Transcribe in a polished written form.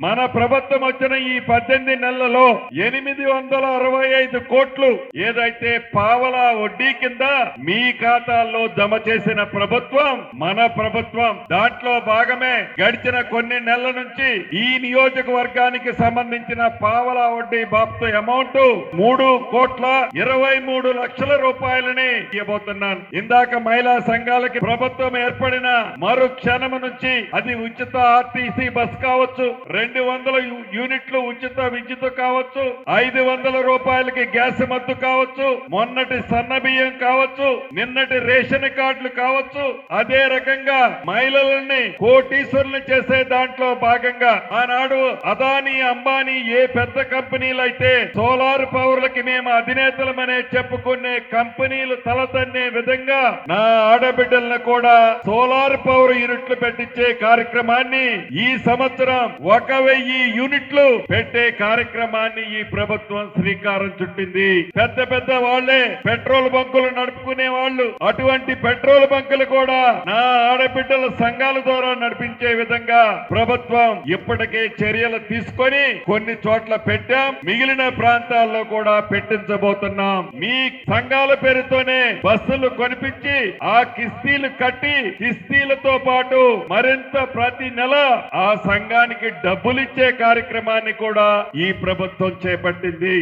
మన ప్రభుత్వం వచ్చిన ఈ 18 నెలలలో 865 కోట్లు ఏదైతే పావలా వడ్డీ కింద మీ ఖాతాల్లో జమ చేసిన ప్రభుత్వం మన ప్రభుత్వం. దాంట్లో భాగమే గడిచిన కొన్ని నెలల నుంచి ఈ నియోజకవర్గానికి సంబంధించిన పావలా వడ్డీ బాప్తు అమౌంట్ 3,23,00,000 రూపాయలని ఇవ్వబోతున్నాను. ఇందాక మహిళా సంఘాలకి ప్రభుత్వం ఏర్పడిన మరు క్షణం నుంచి అది ఉచిత ఆర్టీసీ బస్ కావచ్చు, 200 యూనిట్లు ఉచిత విద్యుత్ కావచ్చు, 500 రూపాయలకి గ్యాస్ మద్దు కావచ్చు, మొన్నటి సన్న బియ్యం కావచ్చు, నిన్నటి రేషన్ కార్డులు కావచ్చు. అదే రకంగా మహిళలని కోటీశ్వరులు చేసే దాంట్లో భాగంగా ఆనాడు అదానీ అంబానీ ఏ పెద్ద కంపెనీలు అయితే సోలార్ పవర్లకి మేము అధినేతలమనే చెప్పుకునే కంపెనీలు తలతన్నే విధంగా నా ఆడబిడ్డలను కూడా సోలార్ పవర్ యూనిట్లు పెట్టించే కార్యక్రమాన్ని ఈ సంవత్సరం 1,000 యూనిట్లు పెట్టే కార్యక్రమాన్ని ఈ ప్రభుత్వం శ్రీకారం చుట్టింది. పెద్ద పెద్ద వాళ్లే పెట్రోల్ బంకులు నడుపుకునే వాళ్ళు, అటువంటి పెట్రోల్ బంకులు కూడా నా ఆడబిడ్డల సంఘాల ద్వారా నడిపించే విధంగా ప్రభుత్వం ఇప్పటికే చర్యలు తీసుకొని కొన్ని చోట్ల పెట్టాం. మిగిలిన ప్రాంతాల్లో కూడా పెట్టించబోతున్నాం. మీ సంఘాల పేరుతోనే బస్సులు కొనిపించి ఆ కిస్తీలు కట్టి కిస్తీలతో పాటు మరింత ప్రతి నెల ఆ సంఘానికి డబ్బులిచ్చే కార్యక్రమాన్ని కూడా ఈ ప్రభుత్వం చేపట్టింది.